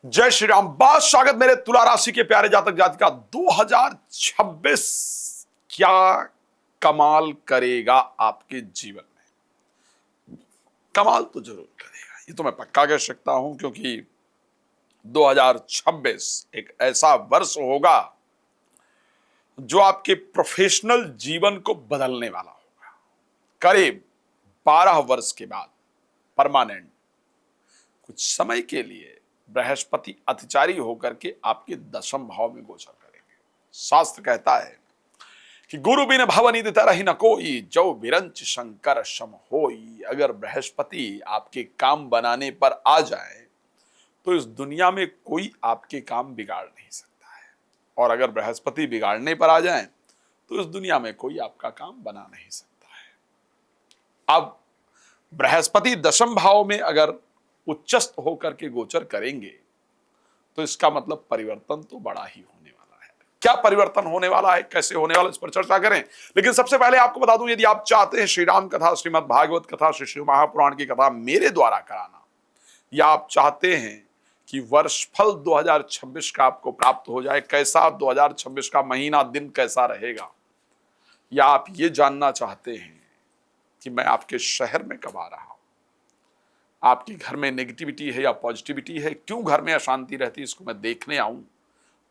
जय श्री राम। बहुत स्वागत मेरे तुला राशि के प्यारे जातक जातिका। 2026 क्या कमाल करेगा आपके जीवन में। कमाल तो जरूर करेगा, ये तो मैं पक्का कह सकता हूं, क्योंकि 2026 एक ऐसा वर्ष होगा जो आपके प्रोफेशनल जीवन को बदलने वाला होगा। करीब 12 वर्ष के बाद परमानेंट कुछ समय के लिए बृहस्पति अतिचारी होकर के आपके दशम भाव में गोचर करेंगे। शास्त्र कहता है कि गुरु बिन भवनिधि तरहि न कोई, जो बिरंच शंकर सम होई। अगर बृहस्पति आपके काम बनाने पर आ जाए तो इस दुनिया में कोई आपके काम बिगाड़ नहीं सकता है, और अगर बृहस्पति बिगाड़ने पर आ जाए तो इस दुनिया में कोई आपका काम बना नहीं सकता है। अब बृहस्पति दशम भाव में अगर उच्चस्थ होकर के गोचर करेंगे तो इसका मतलब परिवर्तन तो बड़ा ही होने वाला है। क्या परिवर्तन होने वाला है, कैसे होने वाला, इस पर चर्चा करें। लेकिन सबसे पहले आपको बता दूं, यदि आप चाहते हैं श्री राम कथा, श्रीमद् भागवत कथा, श्री शिव महापुराण की कथा मेरे द्वारा कराना, या आप चाहते हैं कि वर्षफल 2026 का आपको प्राप्त हो जाए, कैसा 2026 का महीना दिन कैसा रहेगा, या आप ये जानना चाहते हैं कि मैं आपके शहर में कब आ रहा हूं, आपके घर में नेगेटिविटी है या पॉजिटिविटी है, क्यों घर में अशांति रहती है, इसको मैं देखने आऊं,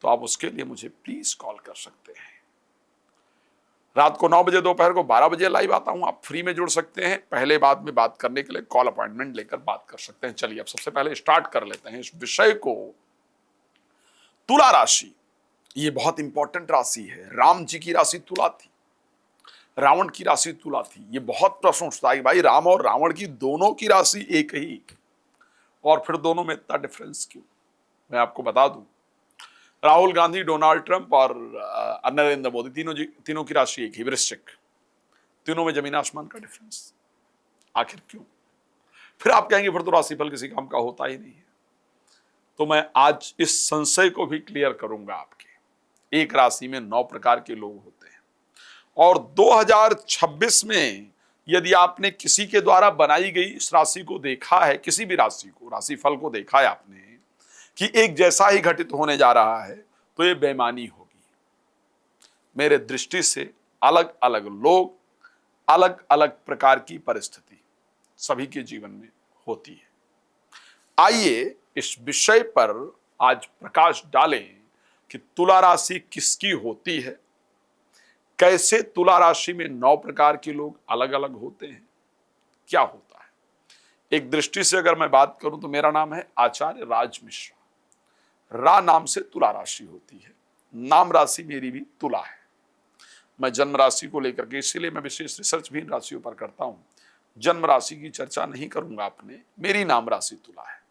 तो आप उसके लिए मुझे प्लीज कॉल कर सकते हैं। रात को 9 बजे, दोपहर को 12 बजे लाइव आता हूं। आप फ्री में जुड़ सकते हैं। पहले बाद में बात करने के लिए कॉल अपॉइंटमेंट लेकर बात कर सकते हैं। चलिए अब सबसे पहले स्टार्ट कर लेते हैं इस विषय को। तुला राशि, ये बहुत इंपॉर्टेंट राशि है। राम जी की राशि तुला थी, रावण की राशि तुला थी। ये बहुत प्रश्न उठता है भाई, राम और रावण की दोनों की राशि एक ही, और फिर दोनों में इतना डिफरेंस क्यों। मैं आपको बता दूं, राहुल गांधी, डोनाल्ड ट्रंप और नरेंद्र मोदी, तीनों की राशि एक ही, वृश्चिक। तीनों में जमीन आसमान का डिफरेंस। आखिर क्यों? फिर आप कहेंगे फिर तो राशिफल किसी काम का होता ही नहीं है। तो मैं आज इस संशय को भी क्लियर करूंगा आपके। एक राशि में 9 प्रकार के लोग होते हैं, और 2026 में यदि आपने किसी के द्वारा बनाई गई इस राशि को देखा है, किसी भी राशि को, राशिफल को देखा है आपने कि एक जैसा ही घटित होने जा रहा है, तो ये बेईमानी होगी। मेरे दृष्टि से अलग अलग लोग, अलग अलग प्रकार की परिस्थिति सभी के जीवन में होती है। आइए इस विषय पर आज प्रकाश डालें कि तुला राशि किसकी होती है, कैसे तुला राशि में 9 प्रकार के लोग अलग अलग होते हैं, क्या होता है। एक दृष्टि से अगर मैं बात करूं तो मेरा नाम है आचार्य राज मिश्रा। रा नाम से तुला राशि होती है, नाम राशि मेरी भी तुला है। मैं जन्म राशि को लेकर के, इसीलिए मैं विशेष रिसर्च भी इन राशियों पर करता हूं। जन्म राशि की चर्चा नहीं करूंगा अपने, मेरी नाम राशि तुला है।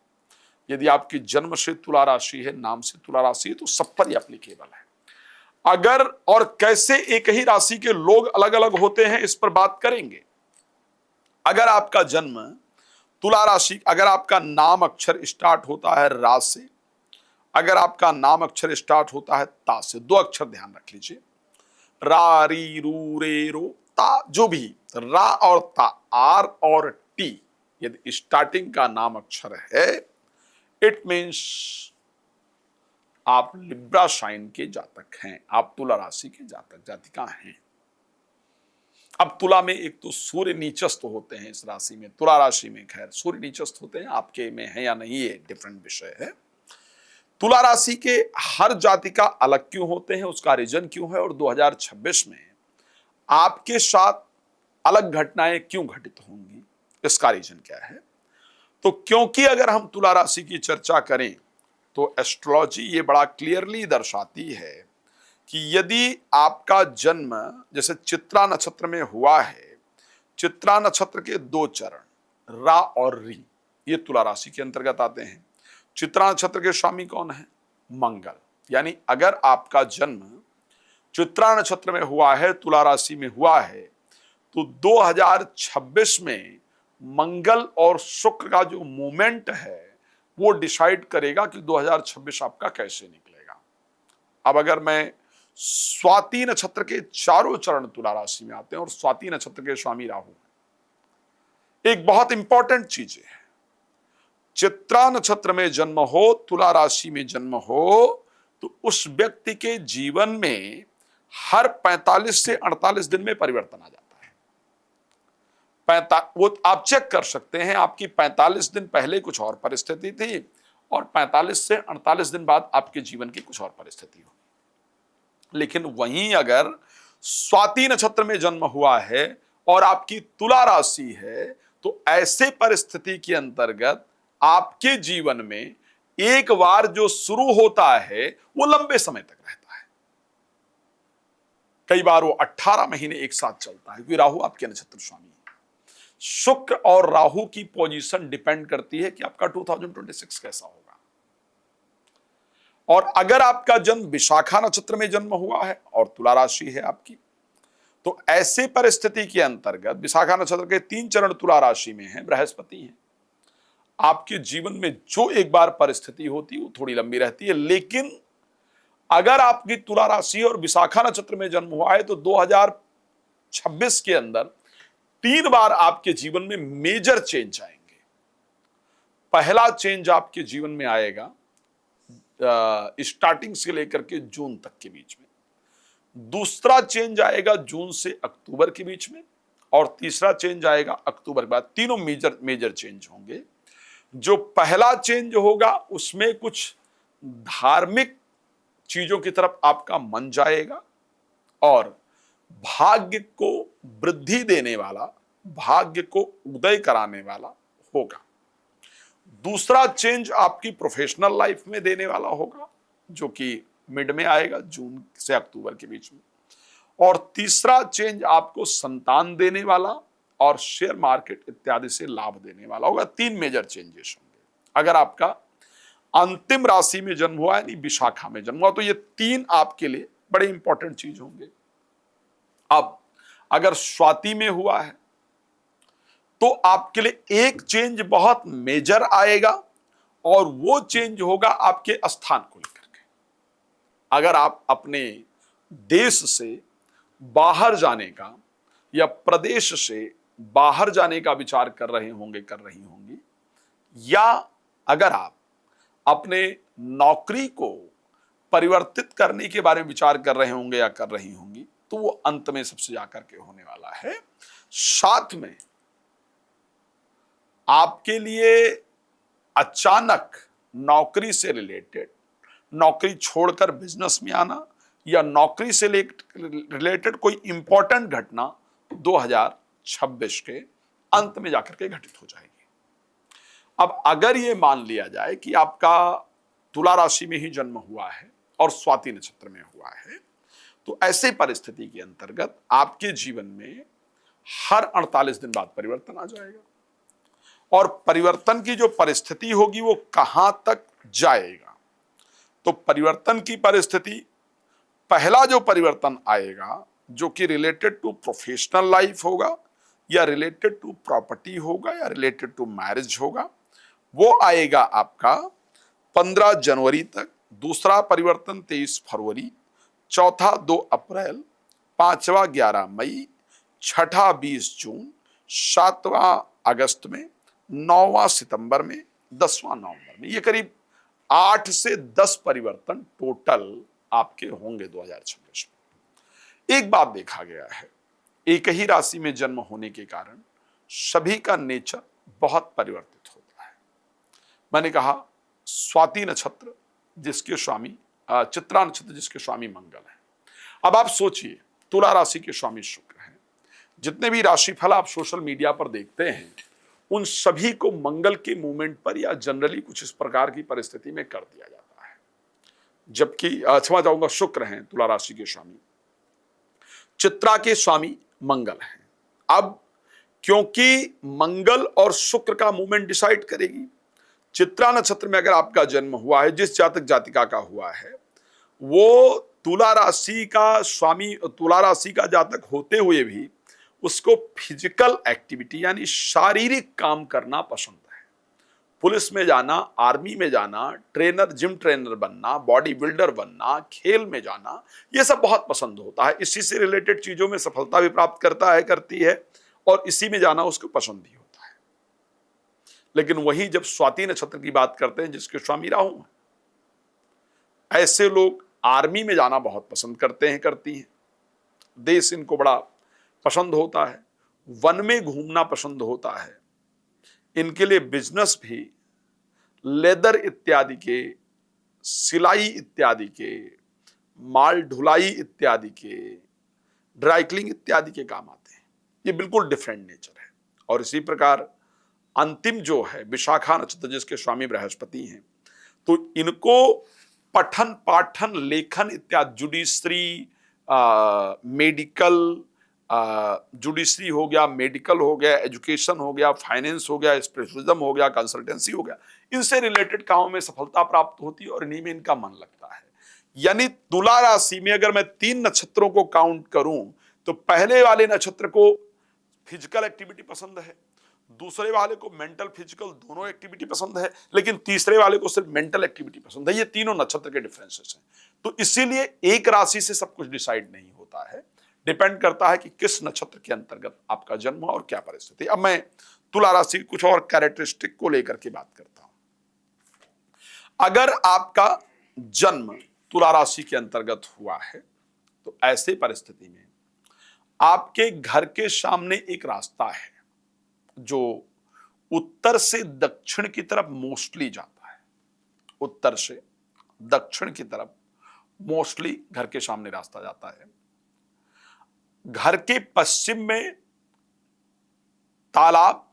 यदि आपकी जन्म से तुला राशि है, नाम से तुला राशि है, तो सब पर एप्लीकेबल है। अगर और कैसे एक ही राशि के लोग अलग अलग होते हैं, इस पर बात करेंगे। अगर आपका जन्म तुला राशि, अगर आपका नाम अक्षर स्टार्ट होता है रा से, अगर आपका नाम अक्षर स्टार्ट होता है ता से, 2 अक्षर ध्यान रख लीजिए, रा री रू रे रो ता, जो भी रा और ता, आर और टी यदि स्टार्टिंग का नाम अक्षर है, इट मीन्स आप लिब्रा साइन के जातक हैं, आप तुला राशि के जातक जातिका हैं। अब तुला में एक तो सूर्य नीचस्थ होते हैं इस राशि में, तुला राशि में खैर सूर्य नीचस्थ होते हैं, आपके में है या नहीं ये डिफरेंट विषय है। तुला राशि के हर जातिका अलग क्यों होते हैं, उसका रीजन क्यों है, और 2026 में आपके साथ अलग घटनाएं क्यों घटित होंगी, इसका रीजन क्या है। तो क्योंकि अगर हम तुला राशि की चर्चा करें तो एस्ट्रोलॉजी ये बड़ा क्लियरली दर्शाती है कि यदि आपका जन्म जैसे चित्रा नक्षत्र में हुआ है, चित्रा नक्षत्र के 2 चरण रा और री, ये तुला राशि के अंतर्गत आते हैं। चित्रा नक्षत्र के स्वामी कौन है? मंगल। यानी अगर आपका जन्म चित्रा नक्षत्र में हुआ है, तुला राशि में हुआ है, तो 2026 में मंगल और शुक्र का जो मूवमेंट है वो डिसाइड करेगा कि 2026 आपका कैसे निकलेगा। अब अगर मैं स्वाति नक्षत्र के 4 चरण तुला राशि में आते हैं, और स्वाति नक्षत्र के स्वामी राहु, एक बहुत इंपॉर्टेंट चीज है, चित्रा नक्षत्र में जन्म हो, तुला राशि में जन्म हो, तो उस व्यक्ति के जीवन में हर 45 से 48 दिन में परिवर्तन आ जाता है। वो आप चेक कर सकते हैं, आपकी 45 दिन पहले कुछ और परिस्थिति थी और 45 से 48 दिन बाद आपके जीवन की कुछ और परिस्थिति हो। लेकिन वहीं अगर स्वाति नक्षत्र में जन्म हुआ है और आपकी तुला राशि है, तो ऐसे परिस्थिति के अंतर्गत आपके जीवन में एक बार जो शुरू होता है वो लंबे समय तक रहता है। कई बार वो 18 महीने एक साथ चलता है, क्योंकि राहु आपके नक्षत्र स्वामी है। शुक्र और राहु की पोजीशन डिपेंड करती है कि आपका 2026 कैसा होगा। और अगर आपका जन्म विशाखा नक्षत्र में जन्म हुआ है और तुला राशि है आपकी, तो ऐसे परिस्थिति के अंतर्गत विशाखा नक्षत्र के 3 चरण तुला राशि में है, बृहस्पति है। आपके जीवन में जो एक बार परिस्थिति होती है वो थोड़ी लंबी रहती है। लेकिन अगर आपकी तुला राशि और विशाखा नक्षत्र में जन्म हुआ है, तो 2026 के अंदर 3 बार आपके जीवन में मेजर चेंज आएंगे। पहला चेंज आपके जीवन में आएगा स्टार्टिंग से लेकर के जून तक के बीच में, दूसरा चेंज आएगा जून से अक्टूबर के बीच में, और तीसरा चेंज आएगा अक्टूबर के बाद। तीनों मेजर चेंज होंगे। जो पहला चेंज होगा उसमें कुछ धार्मिक चीजों की तरफ आपका मन जाएगा और भाग्य को वृद्धि देने वाला, भाग्य को उदय कराने वाला होगा। दूसरा चेंज आपकी प्रोफेशनल लाइफ में देने वाला होगा, जो कि मिड में आएगा, जून से अक्टूबर के बीच में। और तीसरा चेंज आपको संतान देने वाला और शेयर मार्केट इत्यादि से लाभ देने वाला होगा। 3 मेजर चेंजेस होंगे। अगर आपका अंतिम राशि में जन्म हुआ यानी विशाखा में जन्म हुआ, तो ये 3 आपके लिए बड़े इंपॉर्टेंट चीज होंगे। अब अगर स्वाति में हुआ है तो आपके लिए एक चेंज बहुत मेजर आएगा, और वो चेंज होगा आपके स्थान को लेकर के। अगर आप अपने देश से बाहर जाने का या प्रदेश से बाहर जाने का विचार कर रही होंगी, या अगर आप अपने नौकरी को परिवर्तित करने के बारे में विचार कर रहे होंगे या कर रही होंगी, तो वो अंत में सबसे जाकर के होने वाला है। साथ में आपके लिए अचानक नौकरी से रिलेटेड, नौकरी छोड़कर बिजनेस में आना या नौकरी से रिलेटेड कोई इंपॉर्टेंट घटना 2026 के अंत में जाकर के घटित हो जाएगी। अब अगर ये मान लिया जाए कि आपका तुला राशि में ही जन्म हुआ है और स्वाति नक्षत्र में हुआ है, तो ऐसे परिस्थिति के अंतर्गत आपके जीवन में हर 48 दिन बाद परिवर्तन आ जाएगा। और परिवर्तन की जो परिस्थिति होगी वो कहां तक जाएगा, तो परिवर्तन की परिस्थिति, पहला जो परिवर्तन आएगा जो कि रिलेटेड टू प्रोफेशनल लाइफ होगा, या रिलेटेड टू प्रॉपर्टी होगा, या रिलेटेड टू मैरिज होगा, वो आएगा आपका 15 जनवरी तक। दूसरा परिवर्तन 23 फरवरी, चौथा 2 अप्रैल, पांचवा 11 मई, छठा 20 जून, 7वां अगस्त में, 9वां सितंबर में, 10वां नवंबर में। ये करीब 8 से 10 परिवर्तन टोटल आपके होंगे 2026 में। एक बात देखा गया है, एक ही राशि में जन्म होने के कारण सभी का नेचर बहुत परिवर्तित होता है। मैंने कहा स्वाति नक्षत्र जिसके स्वामी, चित्रा नक्षत्र जिसके स्वामी मंगल है। अब आप सोचिए, तुला राशि के स्वामी शुक्र हैं। जितने भी राशिफल आप सोशल मीडिया पर देखते हैं, उन सभी को मंगल के मूवमेंट पर या जनरली कुछ इस प्रकार की परिस्थिति में कर दिया जाता है। जबकि क्षमा चाहूंगा, शुक्र हैं तुला राशि के स्वामी, चित्रा के स्वामी मंगल हैं। अब क्योंकि मंगल और शुक्र का मूवमेंट डिसाइड करेगी, चित्रा नक्षत्र में अगर आपका जन्म हुआ है, जिस जातक जातिका का हुआ है, वो तुला राशि का स्वामी, तुला राशि का जातक होते हुए भी उसको फिजिकल एक्टिविटी यानी शारीरिक काम करना पसंद है। पुलिस में जाना, आर्मी में जाना, ट्रेनर, जिम ट्रेनर बनना, बॉडी बिल्डर बनना, खेल में जाना, ये सब बहुत पसंद होता है। इसी से रिलेटेड चीजों में सफलता भी प्राप्त करता है, करती है, और इसी में जाना उसको पसंद भी होता है। लेकिन वही जब स्वाति नक्षत्र की बात करते हैं जिसके स्वामी राहु हैं, ऐसे लोग आर्मी में जाना बहुत पसंद करते हैं, करती हैं। देश इनको बड़ा पसंद होता है, वन में घूमना पसंद होता है। इनके लिए बिजनेस भी लेदर इत्यादि के, सिलाई इत्यादि के, माल ढुलाई इत्यादि के, ड्राई क्लीनिंग इत्यादि के काम आते हैं। ये बिल्कुल डिफरेंट नेचर है। और इसी प्रकार अंतिम जो है विशाखा नक्षत्र जिसके स्वामी बृहस्पति हैं, तो इनको पठन पाठन लेखन इत्यादि, जुडिशरी, मेडिकल, जुडिशरी हो गया, मेडिकल हो गया, एजुकेशन हो गया, फाइनेंस हो गया, स्पिरिचुअलिज्म हो गया, कंसल्टेंसी हो गया, इनसे रिलेटेड कामों में सफलता प्राप्त होती है और इन्हीं में इनका मन लगता है। यानी तुला राशि में अगर मैं 3 नक्षत्रों को काउंट करूं तो पहले वाले नक्षत्र को फिजिकल एक्टिविटी पसंद है, दूसरे वाले को मेंटल फिजिकल दोनों एक्टिविटी पसंद है, लेकिन तीसरे वाले को सिर्फ मेंटल एक्टिविटी पसंद है। ये तीनों नक्षत्र के डिफरेंसेस हैं। तो इसीलिए एक राशि से सब कुछ डिसाइड नहीं होता है, डिपेंड करता है कि किस नक्षत्र के अंतर्गत आपका जन्म हुआ और क्या परिस्थिति। अब मैं तुला राशि की कुछ और कैरेक्टरिस्टिक को लेकर के बात करता हूं। अगर आपका जन्म तुला राशि के अंतर्गत हुआ है तो ऐसे परिस्थिति में आपके घर के सामने एक रास्ता है जो उत्तर से दक्षिण की तरफ मोस्टली जाता है। उत्तर से दक्षिण की तरफ मोस्टली घर के सामने रास्ता जाता है। घर के पश्चिम में तालाब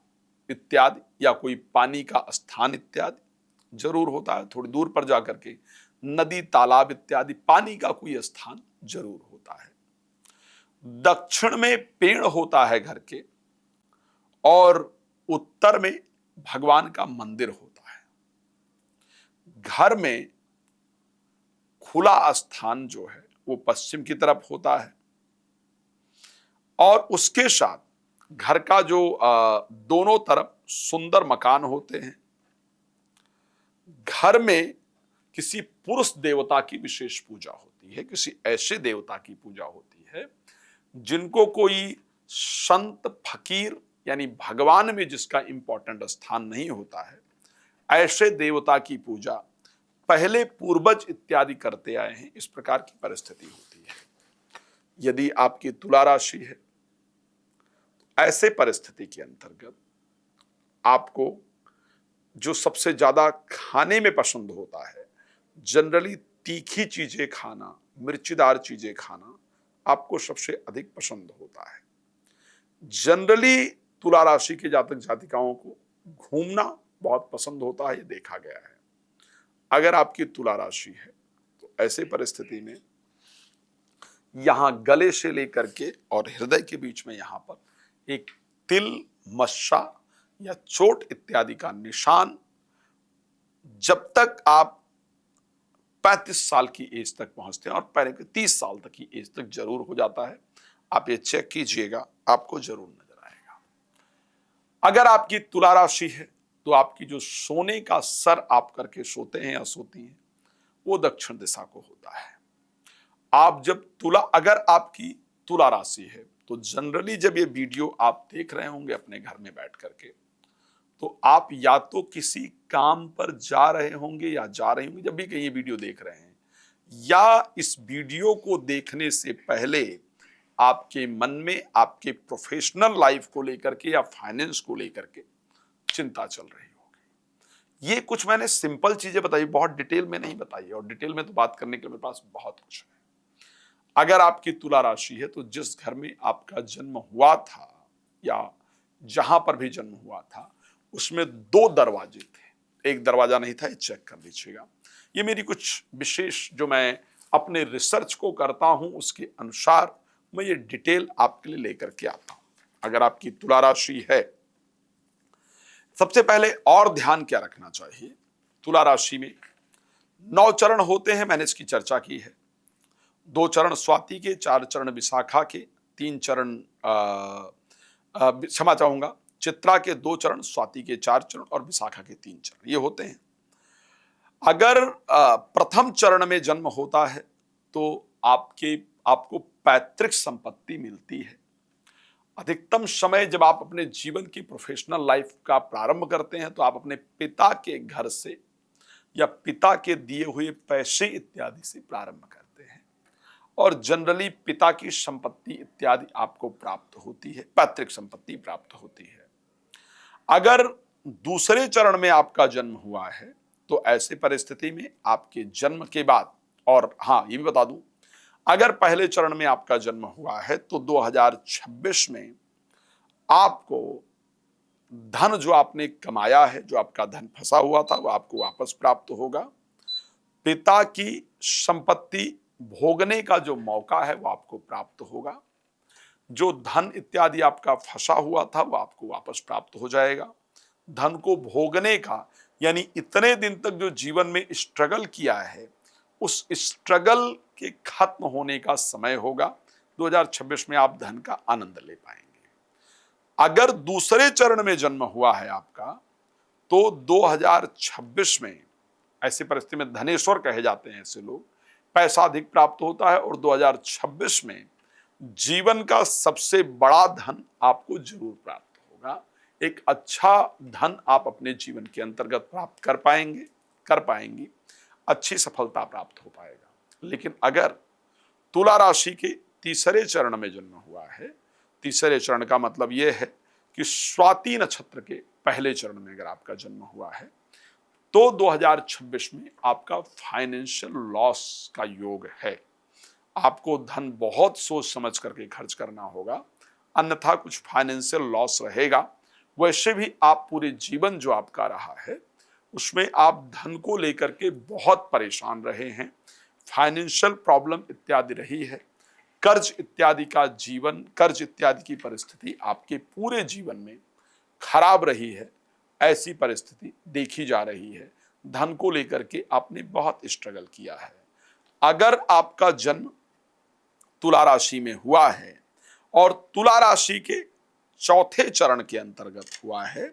इत्यादि या कोई पानी का स्थान इत्यादि जरूर होता है। थोड़ी दूर पर जाकर के नदी, तालाब इत्यादि पानी का कोई स्थान जरूर होता है। दक्षिण में पेड़ होता है घर के, और उत्तर में भगवान का मंदिर होता है। घर में खुला स्थान जो है वो पश्चिम की तरफ होता है, और उसके साथ घर का जो दोनों तरफ सुंदर मकान होते हैं। घर में किसी पुरुष देवता की विशेष पूजा होती है, किसी ऐसे देवता की पूजा होती है जिनको कोई संत फकीर यानी भगवान में जिसका इंपॉर्टेंट स्थान नहीं होता है, ऐसे देवता की पूजा पहले पूर्वज इत्यादि करते आए हैं। इस प्रकार की परिस्थिति होती है। यदि आपकी तुला राशि है तो ऐसे परिस्थिति के अंतर्गत आपको जो सबसे ज्यादा खाने में पसंद होता है, जनरली तीखी चीजें खाना, मिर्चीदार चीजें खाना आपको सबसे अधिक पसंद होता है। जनरली तुला राशि के जातक जातिकाओं को घूमना बहुत पसंद होता है, ये देखा गया है। अगर आपकी तुला राशि है तो ऐसे परिस्थिति में यहां गले से लेकर के और हृदय के बीच में यहां पर एक तिल, मस्सा या चोट इत्यादि का निशान जब तक आप 35 साल की एज तक पहुंचते हैं, और पहले के 30 साल तक की एज तक जरूर हो जाता है। आप ये चेक कीजिएगा, आपको जरूर नजर आएगा। अगर आपकी तुला राशि है तो आपकी जो सोने का सर आप करके सोते हैं या सोती हैं वो दक्षिण दिशा को होता है। आप जब अगर आपकी तुला राशि है तो जनरली जब ये वीडियो आप देख रहे होंगे अपने घर में बैठ करके, तो आप या तो किसी काम पर जा रहे होंगे या जा रही होंगी जब भी कहीं ये वीडियो देख रहे हैं, या इस वीडियो को देखने से पहले आपके मन में आपके प्रोफेशनल लाइफ को लेकर के या फाइनेंस को लेकर के चिंता चल रही होगी। ये कुछ मैंने सिंपल चीजें बताई, बहुत डिटेल में नहीं बताई, और डिटेल में तो बात करने के लिए मेरे पास बहुत कुछ है। अगर आपकी तुला राशि है तो जिस घर में आपका जन्म हुआ था या जहां पर भी जन्म हुआ था उसमें 2 दरवाजे थे, एक दरवाजा नहीं था, ये चेक कर लीजिएगा। ये मेरी कुछ विशेष जो मैं अपने रिसर्च को करता हूं उसके अनुसार मैं ये डिटेल आपके लिए लेकर के आता हूं। अगर आपकी तुला राशि है, सबसे पहले और ध्यान क्या रखना चाहिए, तुला राशि में 9 चरण होते हैं, मैंने इसकी चर्चा की है। 2 चरण स्वाति के, 4 चरण विशाखा के, 3 चरण क्षमा चाहूंगा, चित्रा के 2 चरण, स्वाति के 4 चरण और विशाखा के 3 चरण, ये होते हैं। अगर प्रथम चरण में जन्म होता है तो आपको पैतृक संपत्ति मिलती है। अधिकतम समय जब आप अपने जीवन की प्रोफेशनल लाइफ का प्रारंभ करते हैं तो आप अपने पिता के घर से या पिता के दिए हुए पैसे इत्यादि से प्रारंभ करते हैं, और जनरली पिता की संपत्ति इत्यादि आपको प्राप्त होती है, पैतृक संपत्ति प्राप्त होती है। अगर दूसरे चरण में आपका जन्म हुआ है तो ऐसे परिस्थिति में आपके जन्म के बाद, और हाँ ये भी बता दूं, अगर पहले चरण में आपका जन्म हुआ है तो 2026 में आपको धन जो आपने कमाया है, जो आपका धन फंसा हुआ था, वो आपको वापस प्राप्त होगा। पिता की संपत्ति भोगने का जो मौका है वो आपको प्राप्त होगा। जो धन इत्यादि आपका फंसा हुआ था वो आपको वापस प्राप्त हो जाएगा। धन को भोगने का यानी इतने दिन तक जो जीवन में स्ट्रगल किया है, उस स्ट्रगल के खत्म होने का समय होगा। 2026 में आप धन का आनंद ले पाएंगे। अगर दूसरे चरण में जन्म हुआ है आपका तो 2026 में, ऐसी परिस्थिति में धनेश्वर कहे जाते हैं ऐसे लोग, पैसा अधिक प्राप्त होता है और 2026 में जीवन का सबसे बड़ा धन आपको जरूर प्राप्त होगा। एक अच्छा धन आप अपने जीवन के अंतर्गत प्राप्त कर पाएंगी, अच्छी सफलता प्राप्त हो पाएगा। लेकिन अगर तुला राशि के तीसरे चरण में जन्म हुआ है, तीसरे चरण का मतलब यह है कि स्वाति नक्षत्र के पहले चरण में अगर आपका जन्म हुआ है तो 2026 में आपका फाइनेंशियल लॉस का योग है। आपको धन बहुत सोच समझ करके खर्च करना होगा, अन्यथा कुछ फाइनेंशियल लॉस रहेगा। वैसे भी आप पूरे जीवन जो आपका रहा है उसमें आप धन को लेकर के बहुत परेशान रहे हैं, फाइनेंशियल प्रॉब्लम इत्यादि रही है, कर्ज इत्यादि की परिस्थिति आपके पूरे जीवन में खराब रही है। ऐसी परिस्थिति देखी जा रही है। धन को लेकर के आपने बहुत स्ट्रगल किया है। अगर आपका जन्म तुला राशि में हुआ है और तुला राशि के चौथे चरण के अंतर्गत हुआ है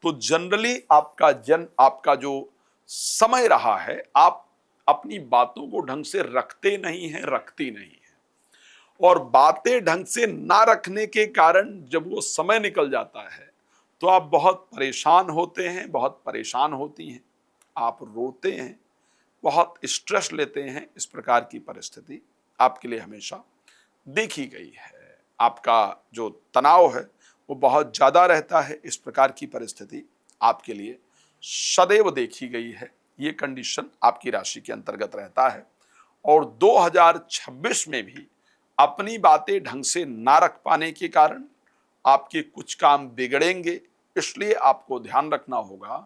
तो जनरली आपका जो समय रहा है, आप अपनी बातों को ढंग से रखती नहीं है। और बातें ढंग से ना रखने के कारण जब वो समय निकल जाता है तो आप बहुत परेशान होते हैं, बहुत परेशान होती हैं, आप रोते हैं, बहुत स्ट्रेस लेते हैं। इस प्रकार की परिस्थिति आपके लिए हमेशा देखी गई है। आपका जो तनाव है वो बहुत ज्यादा रहता है। इस प्रकार की परिस्थिति आपके लिए सदैव देखी गई है। ये कंडीशन आपकी राशि के अंतर्गत रहता है। और 2026 में भी अपनी बातें ढंग से ना रख पाने के कारण आपके कुछ काम बिगड़ेंगे। इसलिए आपको ध्यान रखना होगा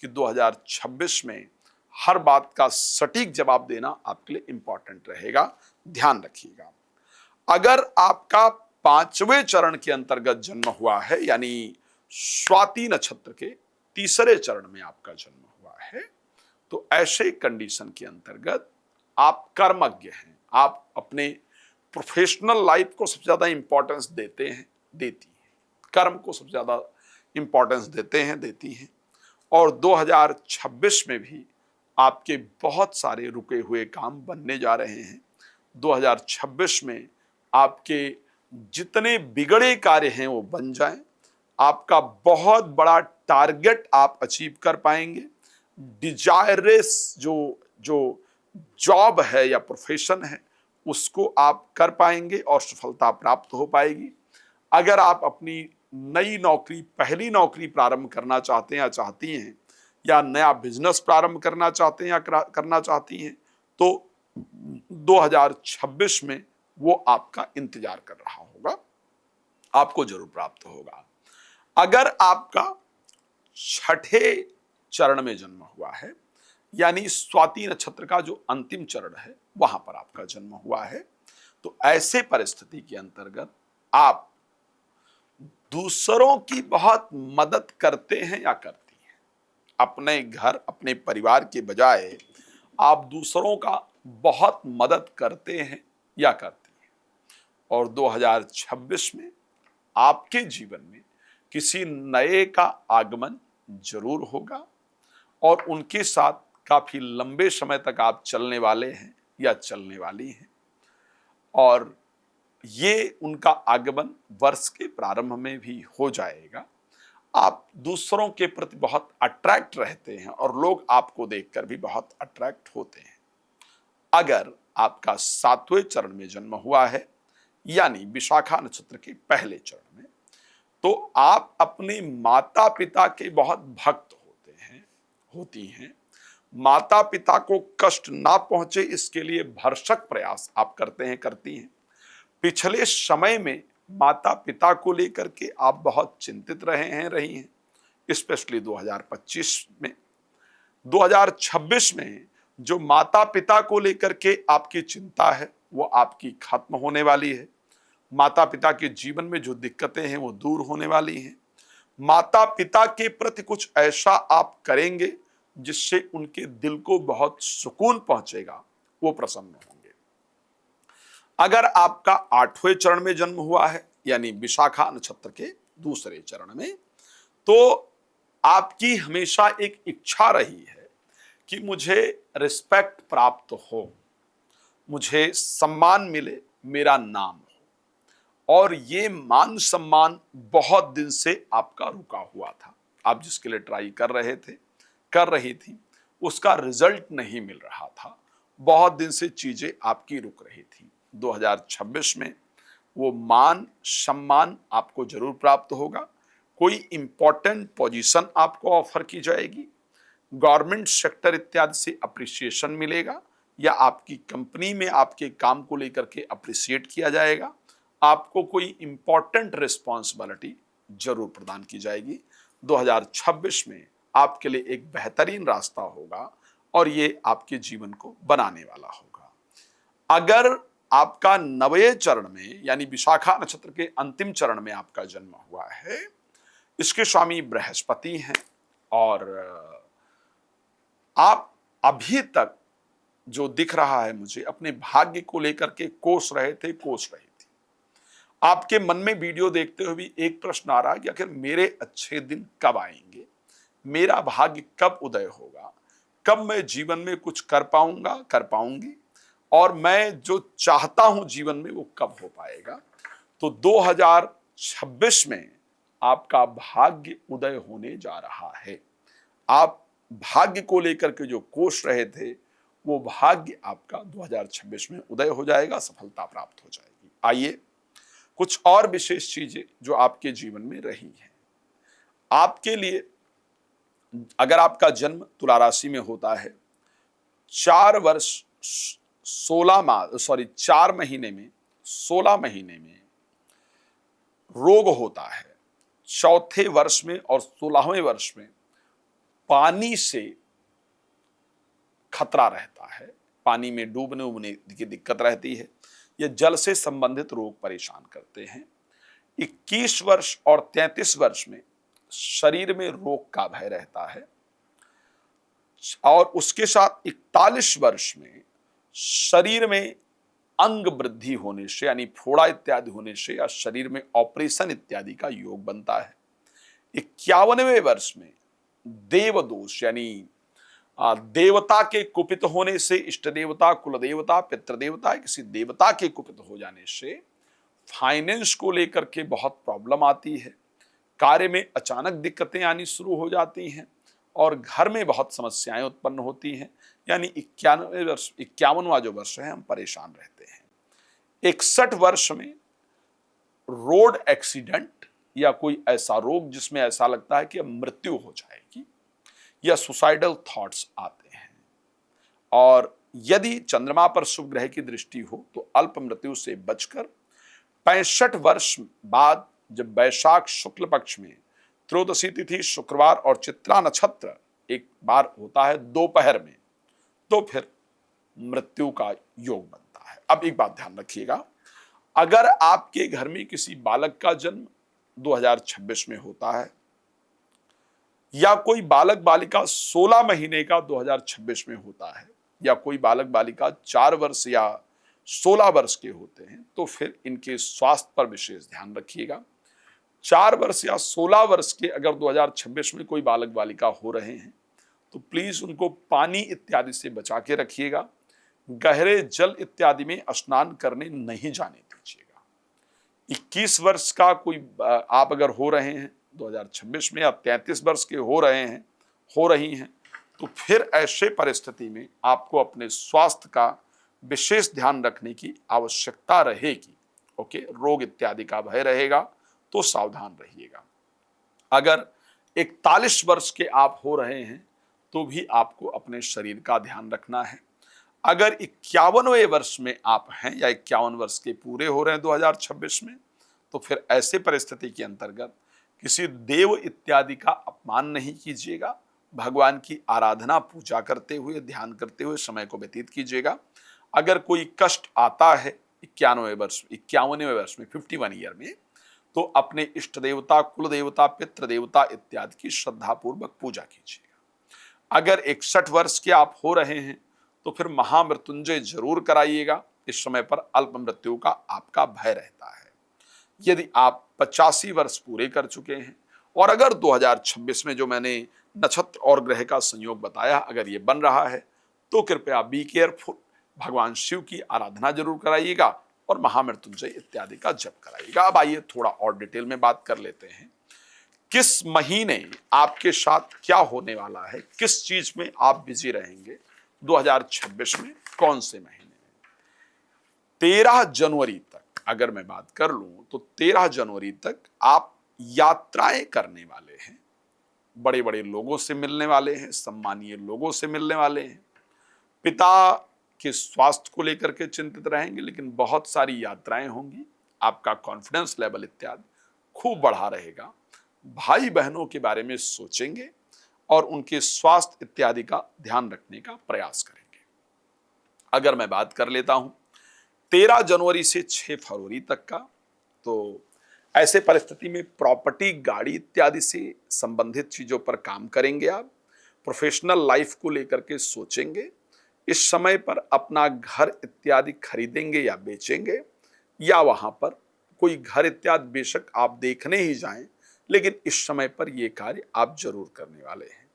कि 2026 में हर बात का सटीक जवाब देना आपके लिए इंपॉर्टेंट रहेगा। ध्यान रखिएगा। अगर आपका पांचवें चरण के अंतर्गत जन्म हुआ है, यानी स्वाति नक्षत्र के तीसरे चरण में आपका जन्म हुआ है, तो ऐसे कंडीशन के अंतर्गत आप कर्मज्ञ हैं। आप अपने प्रोफेशनल लाइफ को सबसे ज्यादा इंपॉर्टेंस देती हैं। कर्म को सबसे ज्यादा इंपॉर्टेंस देती हैं। और 2026 में भी आपके बहुत सारे रुके हुए काम बनने जा रहे हैं। 2026 में आपके जितने बिगड़े कार्य हैं वो बन जाएं। आपका बहुत बड़ा टारगेट आप अचीव कर पाएंगे। डिजायरस जो जॉब है या प्रोफेशन है उसको आप कर पाएंगे और सफलता प्राप्त हो पाएगी। अगर आप अपनी नई नौकरी, पहली नौकरी प्रारंभ करना चाहते हैं या चाहती हैं, या नया बिजनेस प्रारंभ करना चाहते हैं या करना चाहती हैं, तो 2026 में वो आपका इंतजार कर रहा होगा, आपको जरूर प्राप्त होगा। अगर आपका छठे चरण में जन्म हुआ है, यानी स्वाति नक्षत्र का जो अंतिम चरण है वहां पर आपका जन्म हुआ है, तो ऐसे परिस्थिति के अंतर्गत आप दूसरों की बहुत मदद करते हैं या करती हैं। अपने घर, अपने परिवार के बजाय आप दूसरों का बहुत मदद करते हैं या करती हैं। और 2026 में आपके जीवन में किसी नए का आगमन जरूर होगा और उनके साथ काफी लंबे समय तक आप चलने वाले हैं या चलने वाली हैं। और ये उनका आगमन वर्ष के प्रारंभ में भी हो जाएगा। आप दूसरों के प्रति बहुत अट्रैक्ट रहते हैं और लोग आपको देखकर भी बहुत अट्रैक्ट होते हैं। अगर आपका 7वें चरण में जन्म हुआ है, यानी विशाखा नक्षत्र के पहले चरण में, तो आप अपने माता पिता के बहुत भक्त होती हैं। माता पिता को कष्ट ना पहुंचे इसके लिए भरसक प्रयास आप करते हैं, करती हैं। पिछले समय में माता पिता को लेकर के आप बहुत चिंतित रही हैं, स्पेशली 2025 में। 2026 में जो माता पिता को लेकर के आपकी चिंता है वो आपकी खत्म होने वाली है। माता पिता के जीवन में जो दिक्कतें हैं वो दूर होने वाली हैं। माता पिता के प्रति कुछ ऐसा आप करेंगे जिससे उनके दिल को बहुत सुकून पहुंचेगा, वो प्रसन्न होंगे। अगर आपका 8वें चरण में जन्म हुआ है, यानी विशाखा नक्षत्र के दूसरे चरण में, तो आपकी हमेशा एक इच्छा रही है कि मुझे रिस्पेक्ट प्राप्त हो, मुझे सम्मान मिले, मेरा नाम हो। और ये मान सम्मान बहुत दिन से आपका रुका हुआ था। आप जिसके लिए ट्राई कर रही थी, उसका रिजल्ट नहीं मिल रहा था। बहुत दिन से चीजें आपकी रुक रही थी। 2026 में वो मान सम्मान आपको जरूर प्राप्त होगा। कोई इंपॉर्टेंट पोजीशन आपको ऑफर की जाएगी, गवर्नमेंट सेक्टर इत्यादि से अप्रिसिएशन मिलेगा, या आपकी कंपनी में आपके काम को लेकर के अप्रिशिएट किया जाएगा। आपको कोई इंपॉर्टेंट रिस्पॉन्सिबिलिटी जरूर प्रदान की जाएगी। 2026 में आपके लिए एक बेहतरीन रास्ता होगा और ये आपके जीवन को बनाने वाला होगा। अगर आपका 9वें चरण में, यानी विशाखा नक्षत्र के अंतिम चरण में आपका जन्म हुआ है, इसके स्वामी बृहस्पति हैं और आप अभी तक जो दिख रहा है मुझे, अपने भाग्य को लेकर के कोस रही थी। आपके मन में वीडियो देखते हुए भी एक प्रश्न आ रहा है कि आखिर मेरे अच्छे दिन कब आएंगे, मेरा भाग्य कब उदय होगा, कब मैं जीवन में कुछ कर पाऊंगी, और मैं जो चाहता हूं जीवन में वो कब हो पाएगा। तो 2026 में आपका भाग्य उदय होने जा रहा है। आप भाग्य को लेकर के जो कोस रहे थे, वो भाग्य आपका 2026 में उदय हो जाएगा, सफलता प्राप्त हो जाएगी। आइए कुछ और विशेष चीजें जो आपके जीवन में रही हैं आपके लिए। अगर आपका जन्म तुला राशि में होता है, 4 महीने में 16 महीने में रोग होता है। चौथे वर्ष में और 16वें वर्ष में पानी से खतरा रहता है, पानी में डूबने उबने की दिक्कत रहती है, या जल से संबंधित रोग परेशान करते हैं। 21 वर्ष और 33 वर्ष में शरीर में रोग का भय रहता है, और उसके साथ 41 वर्ष में शरीर में अंग वृद्धि होने से, यानी फोड़ा इत्यादि होने से, या शरीर में ऑपरेशन इत्यादि का योग बनता है। 51वें वर्ष में देव दोष, यानी देवता के कुपित होने से, इष्ट देवता, कुल देवता, पितृ देवता, किसी देवता के कुपित हो जाने से फाइनेंस को लेकर के बहुत प्रॉब्लम आती है। कार्य में अचानक दिक्कतें आनी शुरू हो जाती हैं और घर में बहुत समस्याएं उत्पन्न होती हैं। यानी 51वां जो वर्ष है, हम परेशान रहते हैं। 61 वर्ष में रोड एक्सीडेंट या कोई ऐसा रोग जिसमें ऐसा लगता है कि अब मृत्यु हो जाएगी, या सुसाइडल थॉट्स आते हैं। और यदि चंद्रमा पर शुभ ग्रह की दृष्टि हो तो अल्प मृत्यु से बचकर 65 वर्ष बाद, जब वैशाख शुक्ल पक्ष में त्रयोदशी तिथि शुक्रवार और चित्रा नक्षत्र एक बार होता है दोपहर में, तो फिर मृत्यु का योग बनता है। अब एक बात ध्यान रखिएगा, अगर आपके घर में किसी बालक का जन्म 2026 में होता है, या कोई बालक बालिका 16 महीने का 2026 में होता है, या कोई बालक बालिका 4 वर्ष या 16 वर्ष के होते हैं, तो फिर इनके स्वास्थ्य पर विशेष ध्यान रखिएगा। 4 वर्ष या 16 वर्ष के अगर 2026 में कोई बालक बालिका हो रहे हैं, तो प्लीज उनको पानी इत्यादि से बचा के रखिएगा। गहरे जल इत्यादि में स्नान करने नहीं जाने दीजिएगा। 21 वर्ष का कोई आप अगर हो रहे हैं 2026 में, या 33 वर्ष के हो रहे हैं, हो रही हैं, तो फिर ऐसे परिस्थिति में आपको अपने स्वास्थ्य का विशेष ध्यान रखने की आवश्यकता रहेगी। ओके, रोग इत्यादि का भय रहेगा, तो सावधान रहिएगा। अगर 41 वर्ष के आप हो रहे हैं तो भी आपको अपने शरीर का ध्यान रखना है। अगर 51वें वर्ष में आप हैं या 51 वर्ष के पूरे हो रहे हैं 2026 में, तो फिर ऐसे परिस्थिति के अंतर्गत किसी देव इत्यादि का अपमान नहीं कीजिएगा। भगवान की आराधना पूजा करते हुए, ध्यान करते हुए समय को व्यतीत कीजिएगा। अगर कोई कष्ट आता है 51वें वर्ष में, 51 ईयर में, तो अपने इष्ट देवता, कुल देवता, पितृ देवता इत्यादि की श्रद्धा पूर्वक पूजा कीजिएगा। अगर 61 वर्ष के आप हो रहे हैं तो फिर महामृत्युंजय जरूर कराइएगा। इस समय पर अल्प मृत्यु का आपका भय रहता है। यदि आप 85 वर्ष पूरे कर चुके हैं और अगर 2026 में जो मैंने नक्षत्र और ग्रह का संयोग बताया, अगर ये बन रहा है, तो कृपया बी केयरफुल, भगवान शिव की आराधना जरूर कराइएगा और महामृत्युंजय इत्यादि का जप कराइएगा। अब आइए थोड़ा और डिटेल में बात कर लेते हैं। किस महीने आपके साथ क्या होने वाला है, किस चीज में आप बिजी रहेंगे 2026 में, कौन से महीने में? 13 जनवरी तक अगर मैं बात कर लूं तो 13 जनवरी तक आप यात्राएं करने वाले हैं, बड़े बड़े लोगों से मिलने वाले हैं, सम्मानीय लोगों से मिलने वाले हैं। पिता के स्वास्थ्य को लेकर के चिंतित रहेंगे, लेकिन बहुत सारी यात्राएं होंगी। आपका कॉन्फिडेंस लेवल इत्यादि खूब बढ़ा रहेगा। भाई बहनों के बारे में सोचेंगे और उनके स्वास्थ्य इत्यादि का ध्यान रखने का प्रयास करेंगे। अगर मैं बात कर लेता हूं 13 जनवरी से 6 फरवरी तक का, तो ऐसे परिस्थिति में प्रॉपर्टी, गाड़ी इत्यादि से संबंधित चीजों पर काम करेंगे। आप प्रोफेशनल लाइफ को लेकर के सोचेंगे। इस समय पर अपना घर इत्यादि खरीदेंगे या बेचेंगे, या वहां पर कोई घर इत्यादि बेशक आप देखने ही जाएं, लेकिन इस समय पर यह कार्य आप जरूर करने वाले हैं।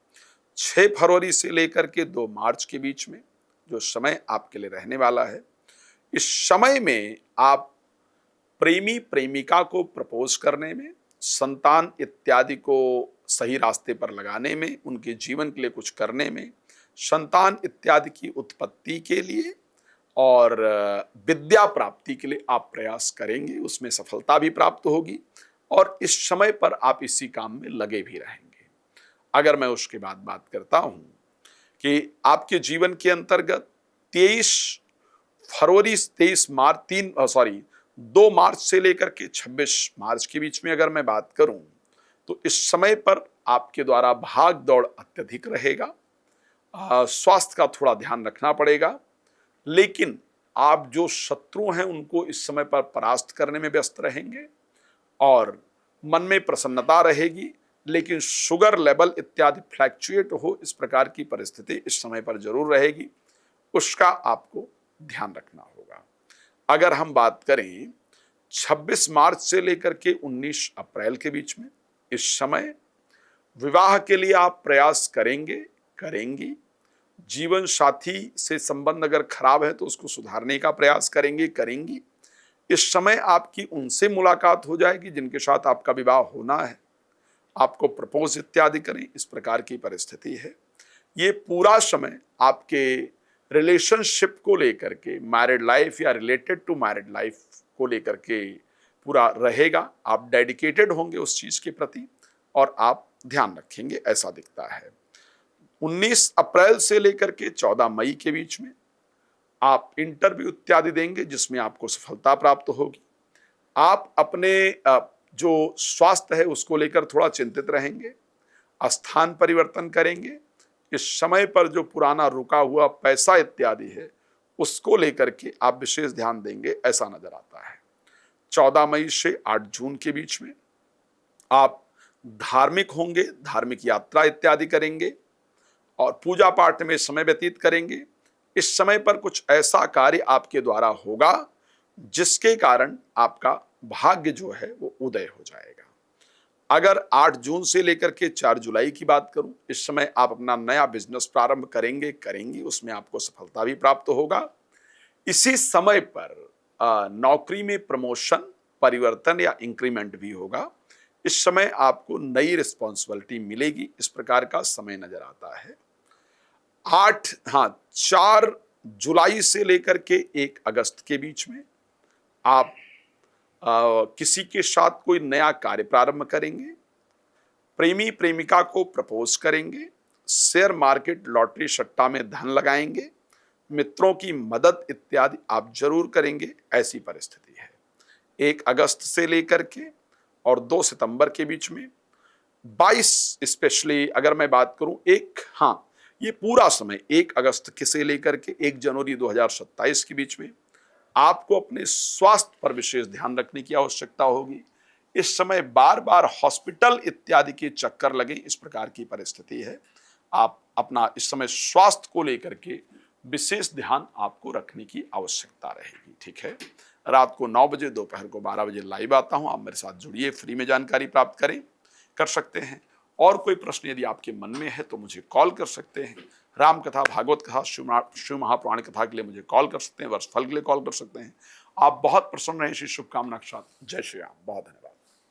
6 फरवरी से लेकर के 2 मार्च के बीच में जो समय आपके लिए रहने वाला है, इस समय में आप प्रेमी प्रेमिका को प्रपोज करने में, संतान इत्यादि को सही रास्ते पर लगाने में, उनके जीवन के लिए कुछ करने में, संतान इत्यादि की उत्पत्ति के लिए और विद्या प्राप्ति के लिए आप प्रयास करेंगे। उसमें सफलता भी प्राप्त होगी और इस समय पर आप इसी काम में लगे भी रहेंगे। अगर मैं उसके बाद बात करता हूं कि आपके जीवन के अंतर्गत 2 मार्च से लेकर के 26 मार्च के बीच में अगर मैं बात करूं, तो इस समय पर आपके द्वारा भाग दौड़ अत्यधिक रहेगा। स्वास्थ्य का थोड़ा ध्यान रखना पड़ेगा, लेकिन आप जो शत्रु हैं उनको इस समय पर परास्त करने में व्यस्त रहेंगे और मन में प्रसन्नता रहेगी। लेकिन शुगर लेवल इत्यादि फ्लैक्चुएट हो, इस प्रकार की परिस्थिति इस समय पर जरूर रहेगी, उसका आपको ध्यान रखना होगा। अगर हम बात करें 26 मार्च से लेकर के 19 अप्रैल के बीच में, इस समय विवाह के लिए आप प्रयास करेंगी। जीवन साथी से संबंध अगर खराब है तो उसको सुधारने का प्रयास करेंगी। इस समय आपकी उनसे मुलाकात हो जाएगी जिनके साथ आपका विवाह होना है, आपको प्रपोज इत्यादि करें, इस प्रकार की परिस्थिति है। ये पूरा समय आपके रिलेशनशिप को लेकर के, मैरिड लाइफ या रिलेटेड टू मैरिड लाइफ को लेकर के पूरा रहेगा। आप डेडिकेटेड होंगे उस चीज के प्रति और आप ध्यान रखेंगे, ऐसा दिखता है। 19 अप्रैल से लेकर के 14 मई के बीच में आप इंटरव्यू इत्यादि देंगे जिसमें आपको सफलता प्राप्त होगी। आप अपने जो स्वास्थ्य है उसको लेकर थोड़ा चिंतित रहेंगे, स्थान परिवर्तन करेंगे। इस समय पर जो पुराना रुका हुआ पैसा इत्यादि है उसको लेकर के आप विशेष ध्यान देंगे, ऐसा नजर आता है। 14 मई से 8 जून के बीच में आप धार्मिक होंगे, धार्मिक यात्रा इत्यादि करेंगे और पूजा पाठ में समय व्यतीत करेंगे। इस समय पर कुछ ऐसा कार्य आपके द्वारा होगा जिसके कारण आपका भाग्य जो है वो उदय हो जाएगा। अगर 8 जून से लेकर के 4 जुलाई की बात करूं, इस समय आप अपना नया बिजनेस प्रारंभ करेंगी, उसमें आपको सफलता भी प्राप्त होगा। इसी समय पर नौकरी में प्रमोशन परिवर्तन या इंक्रीमेंट भी होगा। इस समय आपको नई रिस्पॉन्सिबिलिटी मिलेगी, इस प्रकार का समय नजर आता है। 4 जुलाई से लेकर के 1 अगस्त के बीच में आप किसी के साथ कोई नया कार्य प्रारंभ करेंगे, प्रेमी प्रेमिका को प्रपोज करेंगे, शेयर मार्केट लॉटरी सट्टा में धन लगाएंगे, मित्रों की मदद इत्यादि आप जरूर करेंगे, ऐसी परिस्थिति है। 1 अगस्त से लेकर के और 2 सितंबर के बीच में 22 स्पेशली अगर मैं बात करूं, ये पूरा समय 1 अगस्त से लेकर के 1 जनवरी 2027 के बीच में आपको अपने स्वास्थ्य पर विशेष ध्यान रखने की आवश्यकता होगी। इस समय बार बार हॉस्पिटल इत्यादि के चक्कर लगे, इस प्रकार की परिस्थिति है। आप अपना इस समय स्वास्थ्य को लेकर के विशेष ध्यान आपको रखने की आवश्यकता रहेगी। ठीक है, रात को 9 बजे, दोपहर को 12 बजे लाइव आता हूं, आप मेरे साथ जुड़िए, फ्री में जानकारी प्राप्त कर सकते हैं। और कोई प्रश्न यदि आपके मन में है तो मुझे कॉल कर सकते हैं। राम कथा, भागवत कथा, शिव महापुराण कथा के लिए मुझे कॉल कर सकते हैं, वर्ष फल के लिए कॉल कर सकते हैं। आप बहुत प्रसन्न रहें, इसी शुभकामना के साथ। जय श्री राम। बहुत धन्यवाद।